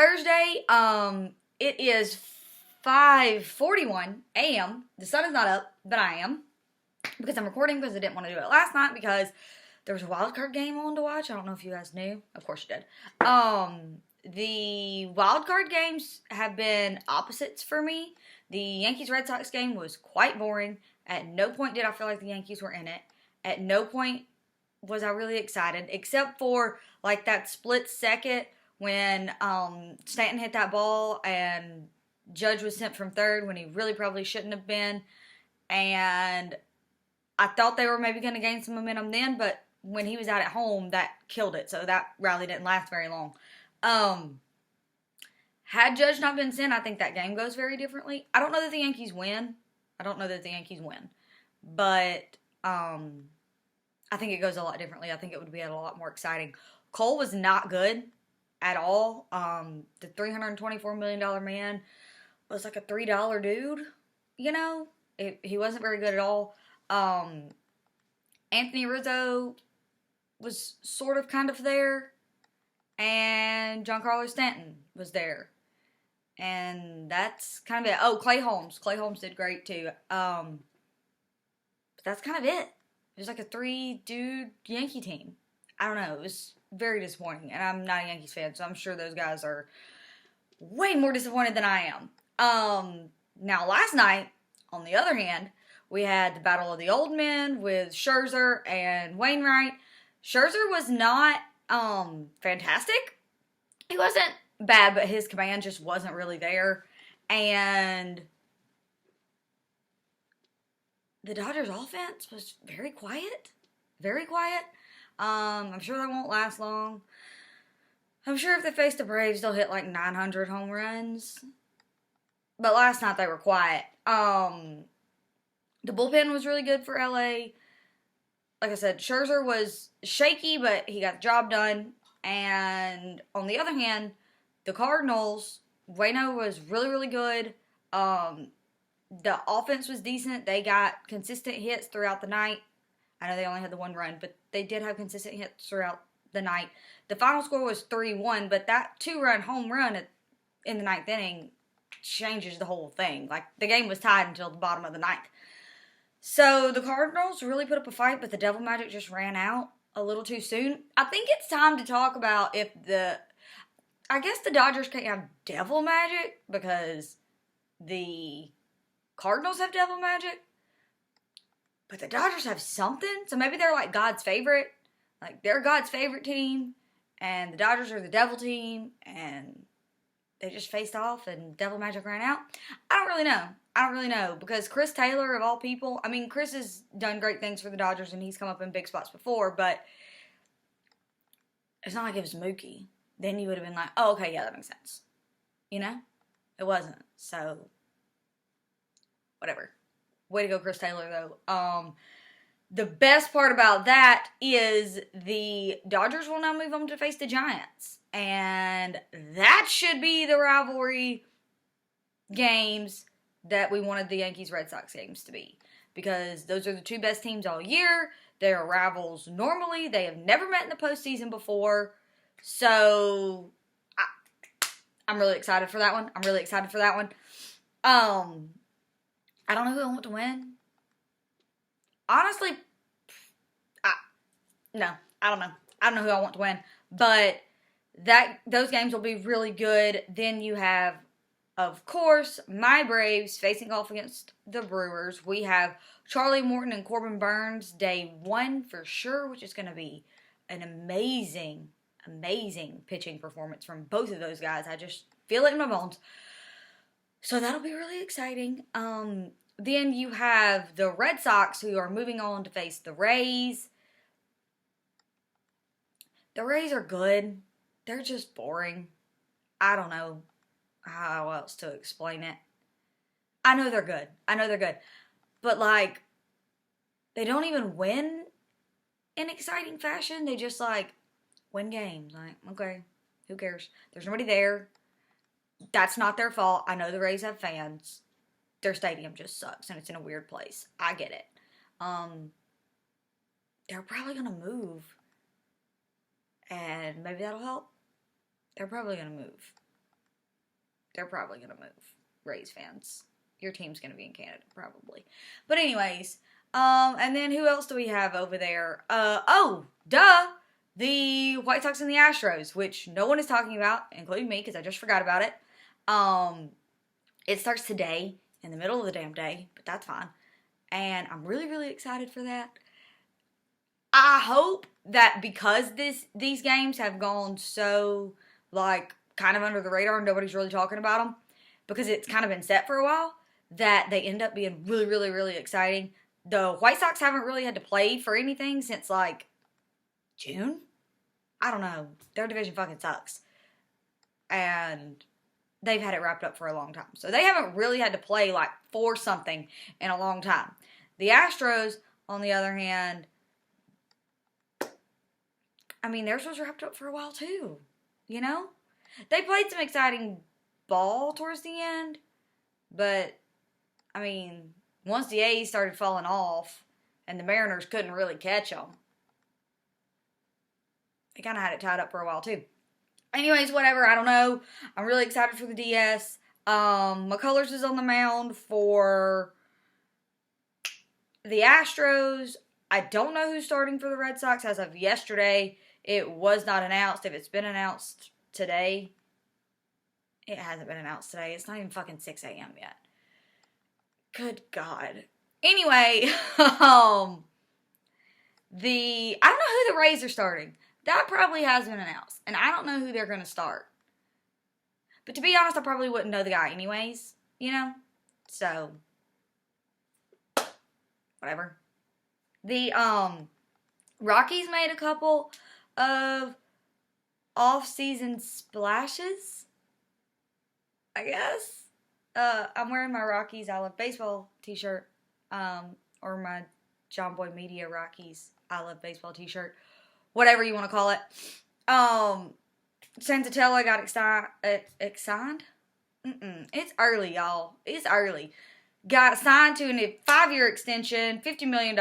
Thursday. It is 5:41 a.m. The sun is not up, but I am. Because I'm recording because I didn't want to do it last night because there was a wild card game on to watch. I don't know if you guys knew. Of course you did. The wild card games have been opposites for me. The Yankees-Red Sox game was quite boring. At no point did I feel like the Yankees were in it. At no point was I really excited, except for like that split second when Stanton hit that ball and Judge was sent from third when he really probably shouldn't have been. And I thought they were maybe going to gain some momentum then, but when he was out at home, that killed it. So that rally didn't last very long. Had Judge not been sent, I think that game goes very differently. I don't know that the Yankees win. But I think it goes a lot differently. I think it would be a lot more exciting. Cole was not good at all. The $324 million man was like a $3 dude. You know, he wasn't very good at all. Anthony Rizzo was sort of kind of there. And Giancarlo Stanton was there. And that's kind of it. Oh, Clay Holmes. Clay Holmes did great too. But that's kind of it. It was like a 3-dude Yankee team. I don't know. It was very disappointing. And I'm not a Yankees fan, so I'm sure those guys are way more disappointed than I am. Now, last night, on the other hand, we had the Battle of the Old Men with Scherzer and Wainwright. Scherzer was not fantastic. He wasn't bad, but his command just wasn't really there. And the Dodgers offense was very quiet. Very quiet. I'm sure that won't last long. I'm sure if they face the Braves, they'll hit like 900 home runs. But last night they were quiet. The bullpen was really good for LA. Like I said, Scherzer was shaky, but he got the job done. And on the other hand, the Cardinals, Waino was really, really good. The offense was decent. They got consistent hits throughout the night. I know they only had the one run, but they did have consistent hits throughout the night. The final score was 3-1, but that 2-run home run in the ninth inning changes the whole thing. Like, the game was tied until the bottom of the ninth. So, the Cardinals really put up a fight, but the Devil Magic just ran out a little too soon. I think it's time to talk about I guess the Dodgers can't have Devil Magic because the Cardinals have Devil Magic, but the Dodgers have something. So maybe they're like God's favorite. Like, they're God's favorite team, and the Dodgers are the devil team, and they just faced off, and Devil Magic ran out. I don't really know, because Chris Taylor, of all people, I mean, Chris has done great things for the Dodgers, and he's come up in big spots before, but it's not like it was Mookie. Then you would have been like, oh, okay, yeah, that makes sense. You know? It wasn't. So, whatever. Way to go, Chris Taylor, though. The best part about that is the Dodgers will now move on to face the Giants. And that should be the rivalry games that we wanted the Yankees-Red Sox games to be. Because those are the two best teams all year. They are rivals normally. They have never met in the postseason before. So, I'm really excited for that one. I don't know who I want to win. Honestly, no, I don't know. I don't know who I want to win. But those games will be really good. Then you have, of course, my Braves facing off against the Brewers. We have Charlie Morton and Corbin Burns day one for sure, which is going to be an amazing pitching performance from both of those guys. I just feel it in my bones. So that'll be really exciting. Then you have the Red Sox, who are moving on to face the Rays. The Rays are good. They're just boring. I don't know how else to explain it. I know they're good. But, like, they don't even win in exciting fashion. They just, like, win games. Like, okay, who cares? There's nobody there. That's not their fault. I know the Rays have fans. Their stadium just sucks, and it's in a weird place. I get it. They're probably going to move. And maybe that'll help. They're probably going to move. they're probably going to move. Rays fans. Your team's going to be in Canada, probably. But anyways, and then who else do we have over there? The White Sox and the Astros, which no one is talking about, including me, because I just forgot about it. It starts today, in the middle of the damn day, but that's fine. And I'm really, really excited for that. I hope that because these games have gone so, like, kind of under the radar and nobody's really talking about them, because it's kind of been set for a while, that they end up being really, really, really exciting. The White Sox haven't really had to play for anything since, like, June? I don't know. Their division fucking sucks. And they've had it wrapped up for a long time. So they haven't really had to play, like, for something in a long time. The Astros, on the other hand, I mean, theirs was wrapped up for a while, too. You know? They played some exciting ball towards the end. But, I mean, once the A's started falling off and the Mariners couldn't really catch them, they kind of had it tied up for a while, too. Anyways, whatever. I don't know. I'm really excited for the DS. McCullers is on the mound for the Astros. I don't know who's starting for the Red Sox. As of yesterday, it was not announced. If it's been announced today, it hasn't been announced today. It's not even fucking 6 a.m. yet. Good God. Anyway, I don't know who the Rays are starting. That probably has been announced. And I don't know who they're going to start. But to be honest, I probably wouldn't know the guy anyways. You know? So, whatever. The Rockies made a couple of off-season splashes, I guess. I'm wearing my Rockies I Love Baseball t-shirt, or my John Boy Media Rockies I Love Baseball t-shirt, whatever you want to call it. Senzatella got signed? It's early, y'all. It's early. Got signed to a 5-year extension, $50 million,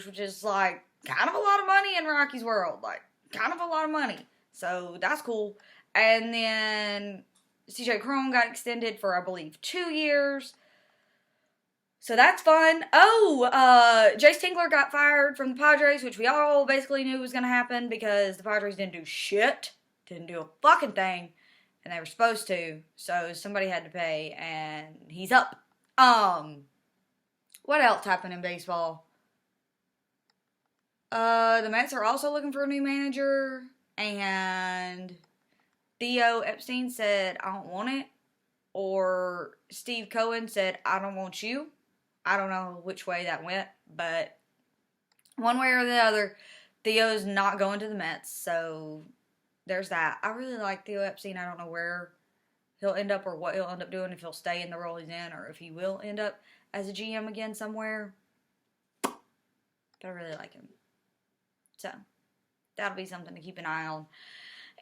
which is, like, kind of a lot of money in Rocky's world. Like, kind of a lot of money. So, that's cool. And then CJ Cron got extended for, I believe, 2 years. So, that's fun. Jace Tingler got fired from the Padres, which we all basically knew was going to happen because the Padres didn't do shit. Didn't do a fucking thing. And they were supposed to. So, somebody had to pay, and he's up. What else happened in baseball? The Mets are also looking for a new manager, and Theo Epstein said, I don't want it, or Steve Cohen said, I don't want you. I don't know which way that went, but one way or the other, Theo's not going to the Mets, so there's that. I really like Theo Epstein. I don't know where he'll end up or what he'll end up doing, if he'll stay in the role he's in or if he will end up as a GM again somewhere. But I really like him. So, that'll be something to keep an eye on.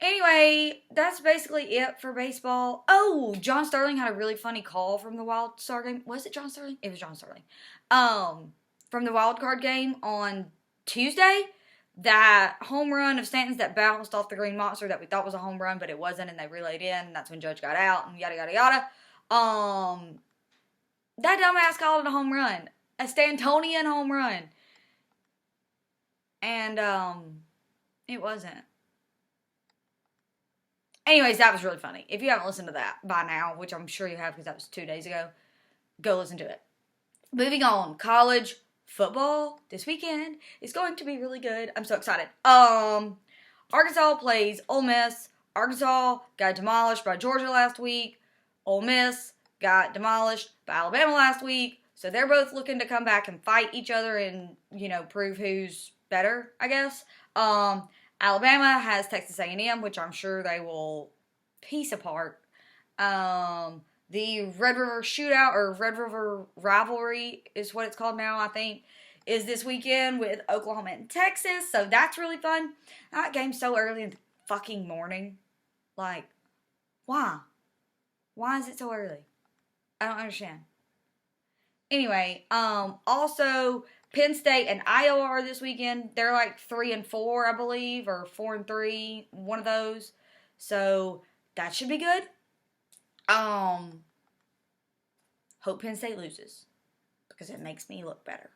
Anyway, that's basically it for baseball. Oh, John Sterling had a really funny call from the Wild Card game. Was it John Sterling? It was John Sterling. From the Wild Card game on Tuesday. That home run of Stanton's that bounced off the green monster that we thought was a home run, but it wasn't, and they relayed in, and that's when Judge got out, and yada, yada, yada. That dumbass called it a home run. A Stantonian home run. And, it wasn't. Anyways, that was really funny. If you haven't listened to that by now, which I'm sure you have because that was 2 days ago, go listen to it. Moving on, college football this weekend is going to be really good. I'm so excited. Arkansas plays Ole Miss. Arkansas got demolished by Georgia last week. Ole Miss got demolished by Alabama last week. So they're both looking to come back and fight each other and, prove who's better, I guess. Alabama has Texas A&M, which I'm sure they will piece apart. The Red River Shootout, or Red River Rivalry is what it's called now, I think, is this weekend with Oklahoma and Texas. So that's really fun. That game's so early in the fucking morning. Like, why? Why is it so early? I don't understand. Anyway, also, Penn State and Iowa are this weekend. They're like 3-4, I believe, or 4-3, one of those. So that should be good. Hope Penn State loses because it makes me look better.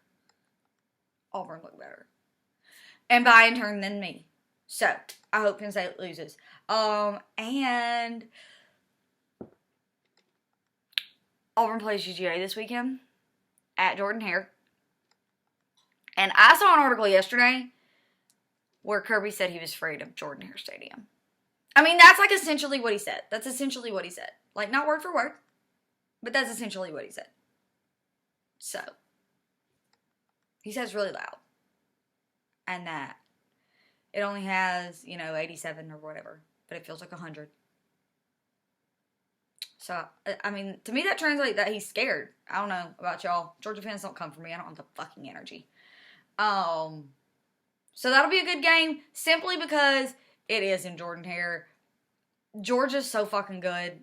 Auburn look better. And by in turn, then me. So, I hope Penn State loses. And Auburn plays UGA this weekend at Jordan-Hare. And I saw an article yesterday where Kirby said he was afraid of Jordan-Hare Stadium. I mean, that's like essentially what he said. That's essentially what he said. Like, not word for word, but that's essentially what he said. So, he says really loud. And that it only has, 87 or whatever, but it feels like 100. So, I mean, to me that translates that he's scared. I don't know about y'all. Georgia fans don't come for me. I don't want the fucking energy. So that'll be a good game simply because it is in Jordan-Hare. Georgia's so fucking good.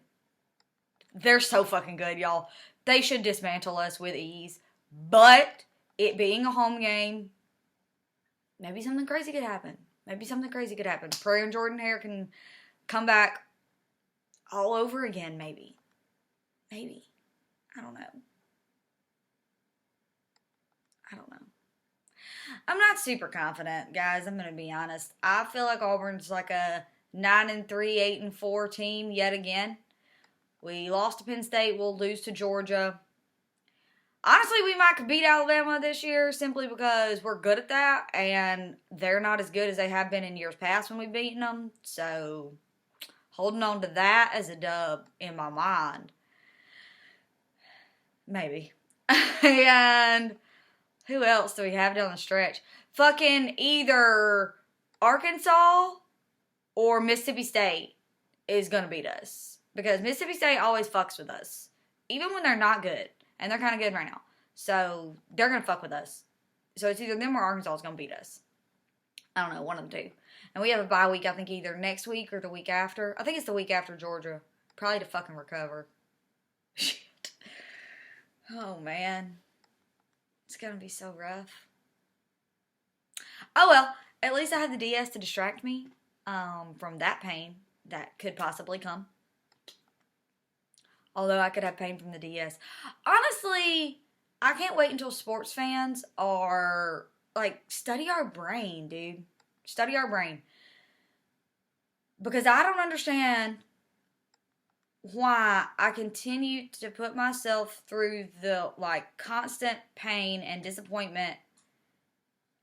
They're so fucking good, y'all. They should dismantle us with ease. But it being a home game, maybe something crazy could happen. Prairie and Jordan-Hare can come back all over again, maybe. I don't know. I'm not super confident, guys. I'm going to be honest. I feel like Auburn's like a 9-3, 8-4 team yet again. We lost to Penn State. We'll lose to Georgia. Honestly, we might beat Alabama this year simply because we're good at that, and they're not as good as they have been in years past when we've beaten them. So, holding on to that as a dub in my mind. Maybe. And who else do we have down the stretch? Fucking either Arkansas or Mississippi State is going to beat us. Because Mississippi State always fucks with us. Even when they're not good. And they're kind of good right now. So, they're going to fuck with us. So, it's either them or Arkansas is going to beat us. I don't know, one of the two. And we have a bye week, I think, either next week or the week after. I think it's the week after Georgia. Probably to fucking recover. Shit. Oh, man. It's going to be so rough. Oh, well. At least I had the DS to distract me from that pain that could possibly come. Although I could have pain from the DS. Honestly, I can't wait until sports fans are, study our brain, dude. Study our brain. Because I don't understand why I continue to put myself through the, constant pain and disappointment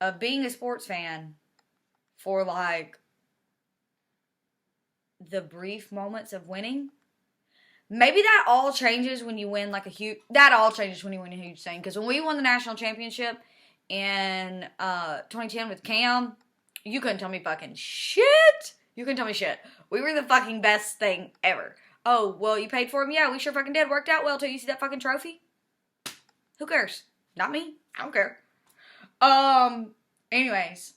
of being a sports fan for, the brief moments of winning. Maybe that all changes when you win, a huge thing. Because when we won the national championship in 2010 with Cam, you couldn't tell me fucking shit. You couldn't tell me shit. We were the fucking best thing ever. Oh, well, you paid for him? Yeah, we sure fucking did. Worked out well till you see that fucking trophy. Who cares? Not me. I don't care. Anyways.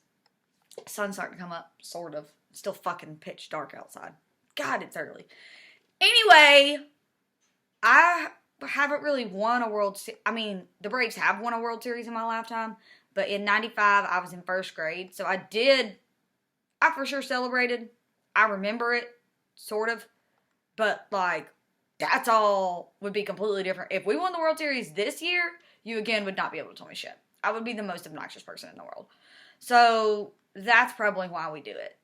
Sun's starting to come up, sort of. It's still fucking pitch dark outside. God, it's early. Anyway, I haven't really won a World Series. I mean, the Braves have won a World Series in my lifetime. But in 95, I was in first grade. So I for sure celebrated. I remember it, sort of. But, that's all would be completely different. If we won the World Series this year, you again would not be able to tell me shit. I would be the most obnoxious person in the world. So, that's probably why we do it.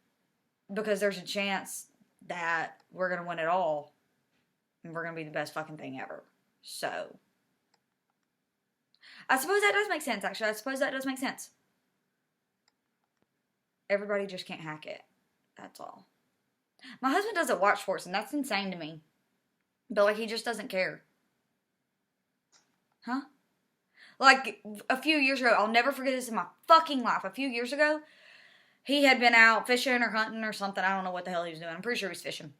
Because there's a chance that we're going to win it all. And we're going to be the best fucking thing ever. So, I suppose that does make sense, actually. Everybody just can't hack it. That's all. My husband doesn't watch sports, and that's insane to me. But, he just doesn't care. Huh? A few years ago, I'll never forget this in my fucking life. A few years ago, he had been out fishing or hunting or something. I don't know what the hell he was doing. I'm pretty sure he was fishing.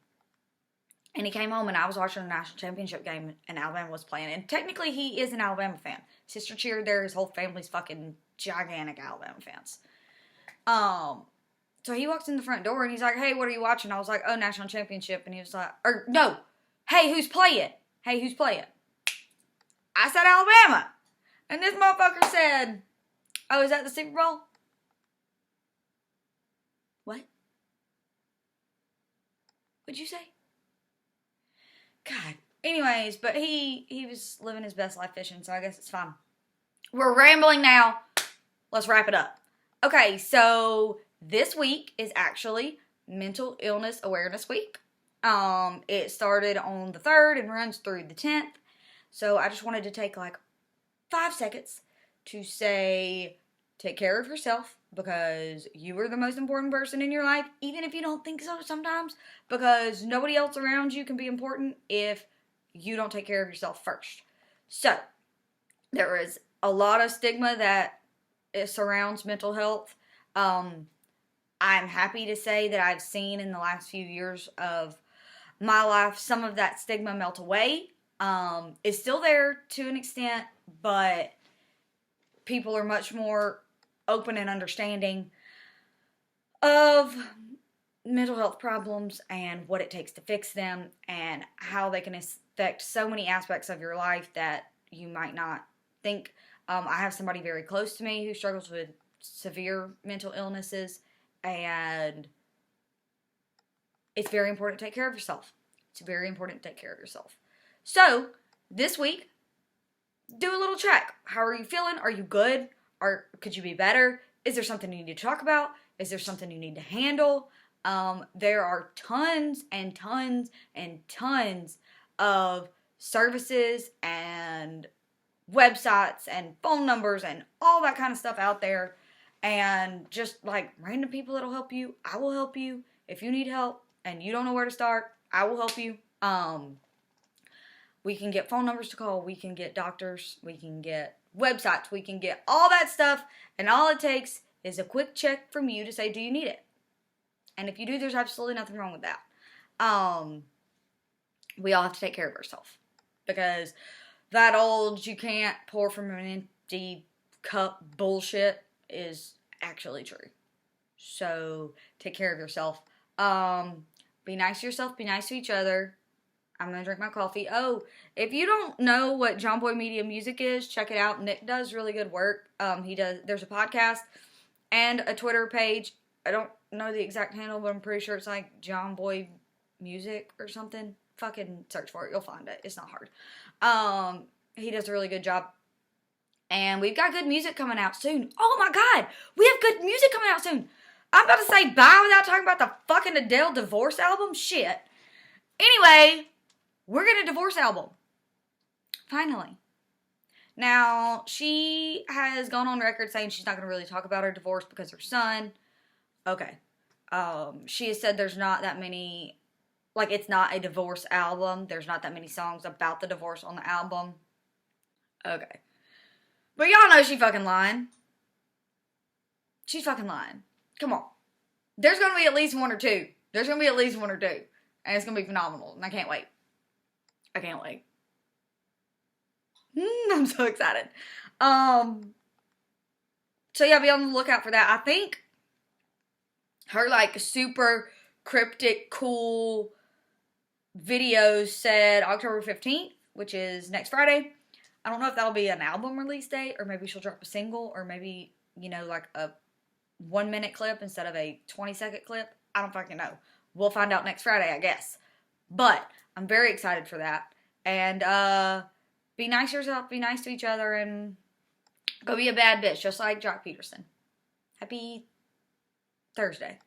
And he came home, and I was watching a national championship game, and Alabama was playing. And technically, he is an Alabama fan. Sister cheered there. His whole family's fucking gigantic Alabama fans. So he walks in the front door, and he's like, hey, what are you watching? I was like, oh, national championship. And he was like, no. Hey, who's playing? I said Alabama. And this motherfucker said, oh, is that the Super Bowl? What? What'd you say? God. Anyways, but he was living his best life fishing, so I guess it's fine. We're rambling now. Let's wrap it up. Okay, so this week is actually Mental Illness Awareness Week. It started on the 3rd and runs through the 10th. So I just wanted to take like 5 seconds to say, take care of yourself, because you are the most important person in your life, even if you don't think so sometimes, because nobody else around you can be important if you don't take care of yourself first. So, there is a lot of stigma that surrounds mental health. I'm happy to say that I've seen in the last few years of my life some of that stigma melt away. It's still there to an extent, but people are much more open and understanding of mental health problems and what it takes to fix them and how they can affect so many aspects of your life that you might not think. I have somebody very close to me who struggles with severe mental illnesses, and it's very important to take care of yourself. It's very important to take care of yourself. So, this week, do a little check. How are you feeling? Are you good? Or could you be better? Is there something you need to talk about? Is there something you need to handle? There are tons and tons and tons of services and websites and phone numbers and all that kind of stuff out there. And just like random people that'll help you. I will help you. If you need help and you don't know where to start, I will help you. We can get phone numbers to call. We can get doctors. We can get websites. We can get all that stuff. And all it takes is a quick check from you to say, do you need it? And if you do, there's absolutely nothing wrong with that. We all have to take care of ourselves. Because that old, you can't pour from an empty cup bullshit is actually true. So, take care of yourself. Be nice to yourself. Be nice to each other. I'm going to drink my coffee. Oh, if you don't know what John Boy Media Music is, check it out. Nick does really good work. There's a podcast and a Twitter page. I don't know the exact handle, but I'm pretty sure it's like John Boy Music or something. Fucking search for it. You'll find it. It's not hard. He does a really good job. And we've got good music coming out soon. Oh my God. We have good music coming out soon. I'm about to say bye without talking about the fucking ADELE divorce album. Shit. Anyway, we're getting a divorce album. Finally. Now, she has gone on record saying she's not going to really talk about her divorce because her son. Okay. She has said there's not that many, like it's not a divorce album. There's not that many songs about the divorce on the album. Okay. But y'all know she fucking lying. She's fucking lying. Come on. There's going to be at least one or two. There's going to be at least one or two. And it's going to be phenomenal. And I can't wait. I can't wait. I'm so excited. So yeah, be on the lookout for that. I think her like super cryptic, cool videos said October 15th, which is next Friday. I don't know if that'll be an album release date, or maybe she'll drop a single, or maybe, you know, like a 1-minute clip instead of a 20-second clip. I don't fucking know. We'll find out next Friday, I guess. But I'm very excited for that. And be nice to yourself, be nice to each other, and go be a bad bitch, just like Jock Peterson. Happy Thursday.